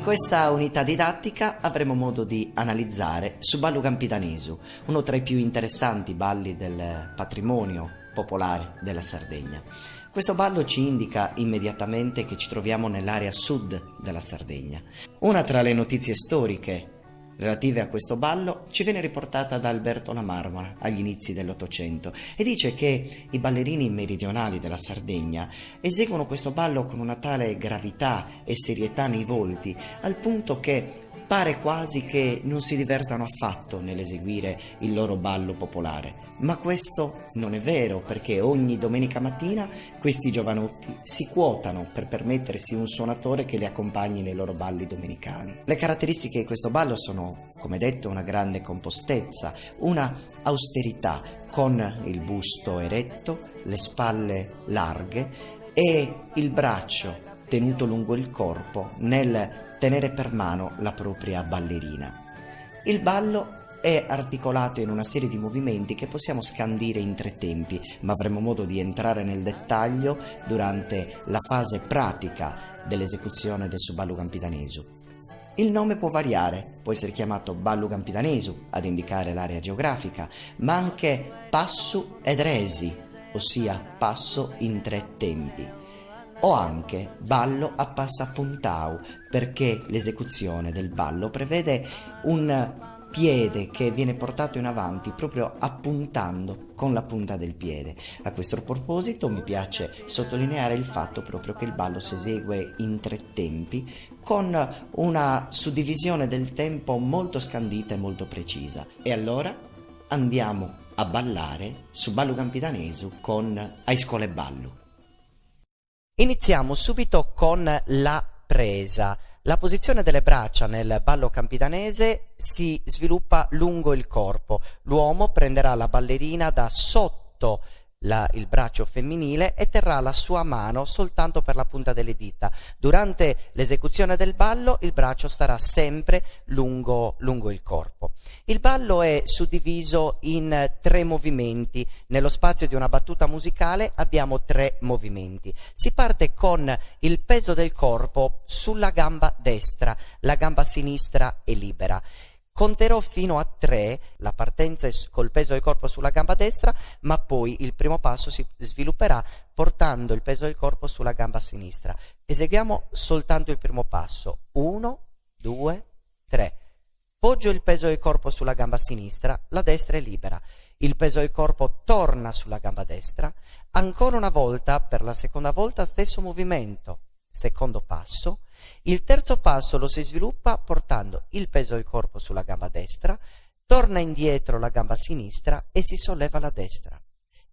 In questa unità didattica avremo modo di analizzare Su ballu campitanesu, uno tra i più interessanti balli del patrimonio popolare della Sardegna. Questo ballo ci indica immediatamente che ci troviamo nell'area sud della Sardegna. Una tra le notizie storiche relative a questo ballo ci viene riportata da Alberto La Marmora agli inizi dell'Ottocento e dice che i ballerini meridionali della Sardegna eseguono questo ballo con una tale gravità e serietà nei volti al punto che pare quasi che non si divertano affatto nell'eseguire il loro ballo popolare. Ma questo non è vero, perché ogni domenica mattina questi giovanotti si quotano per permettersi un suonatore che li accompagni nei loro balli domenicali. Le caratteristiche di questo ballo sono, come detto, una grande compostezza, una austerità, con il busto eretto, le spalle larghe e il braccio tenuto lungo il corpo nel tenere per mano la propria ballerina. Il ballo è articolato in una serie di movimenti che possiamo scandire in 3 tempi, ma avremo modo di entrare nel dettaglio durante la fase pratica dell'esecuzione del Su ballu campitanesu. Il nome può variare, può essere chiamato ballu campitanesu ad indicare l'area geografica, ma anche passu ed resi, ossia passo in 3 tempi. O anche ballo a passapuntau, perché l'esecuzione del ballo prevede un piede che viene portato in avanti proprio appuntando con la punta del piede. A questo proposito mi piace sottolineare il fatto proprio che il ballo si esegue in 3 tempi con una suddivisione del tempo molto scandita e molto precisa. E allora andiamo a ballare Su ballu campitanesu con Aiscole Ballu. Iniziamo subito con la presa. La posizione delle braccia nel ballo campidanese si sviluppa lungo il corpo. L'uomo prenderà la ballerina da sotto il braccio femminile e terrà la sua mano soltanto per la punta delle dita. Durante l'esecuzione del ballo il braccio starà sempre lungo il corpo. Il ballo è suddiviso in 3 movimenti. Nello spazio di una battuta musicale abbiamo 3 movimenti. Si parte con il peso del corpo sulla gamba destra, la gamba sinistra è libera. Conterò fino a 3, la partenza è col peso del corpo sulla gamba destra, ma poi il primo passo si svilupperà portando il peso del corpo sulla gamba sinistra. Eseguiamo soltanto il primo passo. 1, 2, 3. Poggio il peso del corpo sulla gamba sinistra, la destra è libera. Il peso del corpo torna sulla gamba destra. Ancora una volta, per la seconda volta, stesso movimento. Secondo passo. Il terzo passo lo si sviluppa portando il peso del corpo sulla gamba destra, torna indietro la gamba sinistra e si solleva la destra.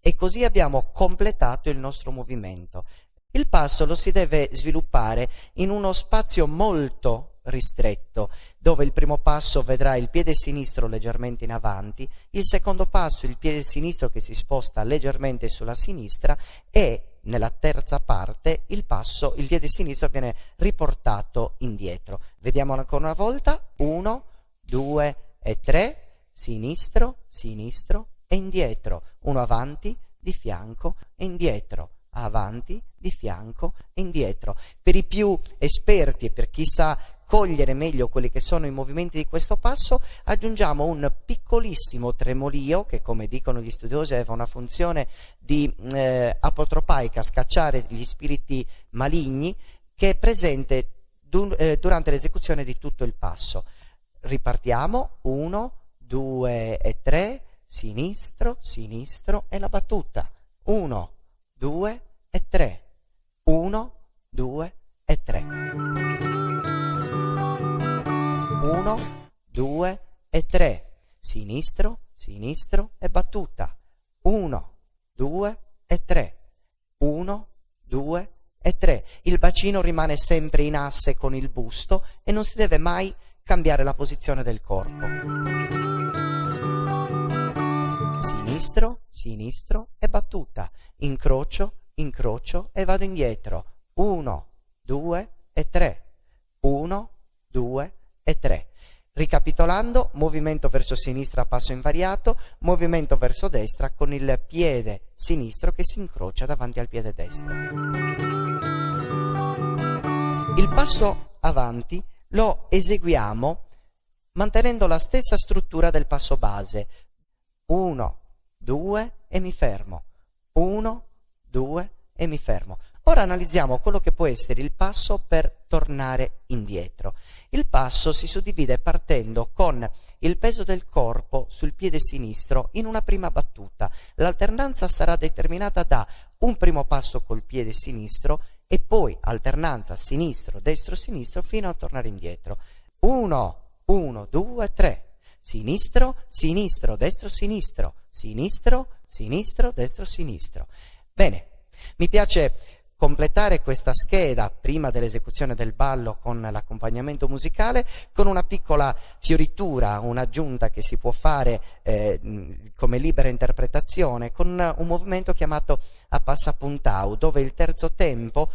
E così abbiamo completato il nostro movimento. Il passo lo si deve sviluppare in uno spazio molto ristretto, dove il primo passo vedrà il piede sinistro leggermente in avanti, il secondo passo il piede sinistro che si sposta leggermente sulla sinistra e nella terza parte il piede sinistro viene riportato indietro. Vediamo ancora una volta. 1, 2 e 3. Sinistro, sinistro e indietro. Uno avanti, di fianco e indietro. Avanti, di fianco e indietro. Per i più esperti e per chi sa cogliere meglio quelli che sono i movimenti di questo passo, aggiungiamo un piccolissimo tremolio che, come dicono gli studiosi, aveva una funzione di apotropaica, scacciare gli spiriti maligni, che è presente durante l'esecuzione di tutto il passo. Ripartiamo. 1, 2 e 3, sinistro, sinistro e la battuta. 1, 2 e 3. 1, 2 e 3. 1, 2 e 3. Sinistro, sinistro e battuta. 1, 2 e 3. 1, 2 e 3. Il bacino rimane sempre in asse con il busto e non si deve mai cambiare la posizione del corpo. Sinistro, sinistro e battuta. Incrocio, incrocio e vado indietro. 1, 2 e 3. 1, 2 e 3. Ricapitolando, movimento verso sinistra a passo invariato, movimento verso destra con il piede sinistro che si incrocia davanti al piede destro. Il passo avanti lo eseguiamo mantenendo la stessa struttura del passo base. 1, 2 e mi fermo. 1, 2 e mi fermo. Ora analizziamo quello che può essere il passo per tornare indietro. Il passo si suddivide partendo con il peso del corpo sul piede sinistro in una prima battuta. L'alternanza sarà determinata da un primo passo col piede sinistro e poi alternanza sinistro, destro, sinistro fino a tornare indietro. 1, 1, 2, 3. Sinistro, sinistro, destro, sinistro. Sinistro, sinistro, destro, sinistro. Bene, mi piace completare questa scheda prima dell'esecuzione del ballo con l'accompagnamento musicale con una piccola fioritura, un'aggiunta che si può fare come libera interpretazione con un movimento chiamato a passapuntau, dove il terzo tempo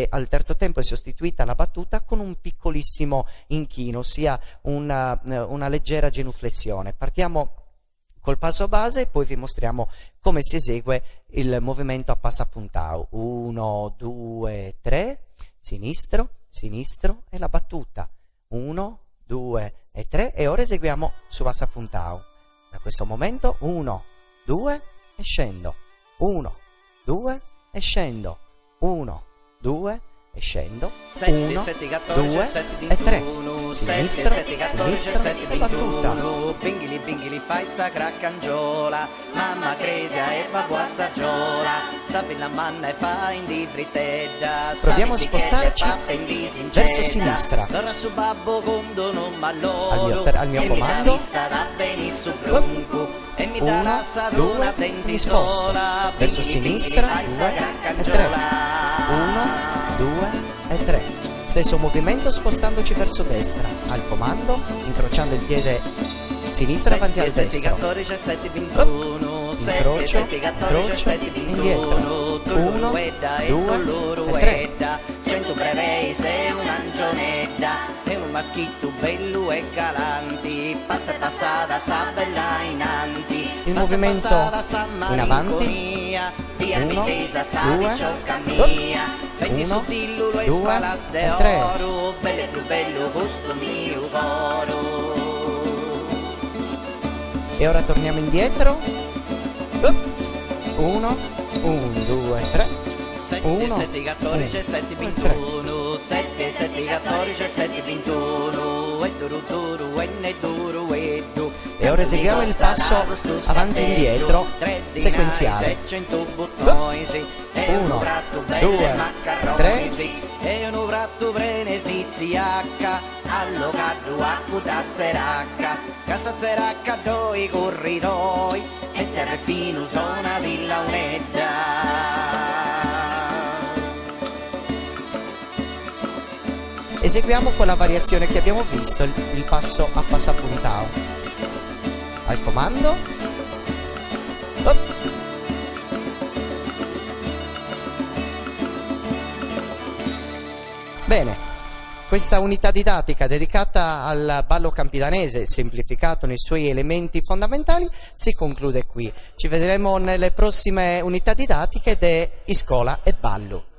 al terzo tempo è sostituita la battuta con un piccolissimo inchino, ossia una leggera genuflessione. Partiamo col passo base e poi vi mostriamo come si esegue il movimento a passapuntau. 1, 2, 3, sinistro, sinistro e la battuta. 1, 2 e 3 e ora eseguiamo su passapuntau. Da questo momento 1, 2 e scendo. 1, 2 e scendo. 1, 2 e scendo. 1, 2 e 3. Sinistra, sinistra e battuta. Bingili bingili fai sta cracangiola, mamma cresia e papua stagiola, sappi la manna e fai in di frittedda. Proviamo a spostarci verso sinistra. Al mio comando. 1, 2, mi sposto verso sinistra, 2 e 3. 1, 2 e 3. Stesso movimento spostandoci verso destra. Al comando, incrociando il piede sinistro avanti al destro. Incrocio, incrocio, indietro. 1, 2 e 3. 100 brevei sei un'angionetta e un maschitto bello e galanti, passa e passata sa bella inanti. Il movimento in avanti. 1, 2, 1, 2 e 3. Bello più bello questo mio coro. E ora torniamo indietro. 1, 2, 3. 1, 7, 14, 7, 21, 7, 7, 14, 7, 21, e duru duru, e duru, e du. E ora eseguiamo il passo avanti e indietro sequenziale. 1, 2, 3. E un bratto prene ziziacca, allocado a cutazzeracca, casazzeracca doi corridoi, e terra fino zona di launetta. Eseguiamo quella variazione che abbiamo visto, il passo a passapuntau. Al comando. Op. Bene, questa unità didattica dedicata al ballo campidanese, semplificato nei suoi elementi fondamentali, si conclude qui. Ci vedremo nelle prossime unità didattiche di Iscola e Ballo.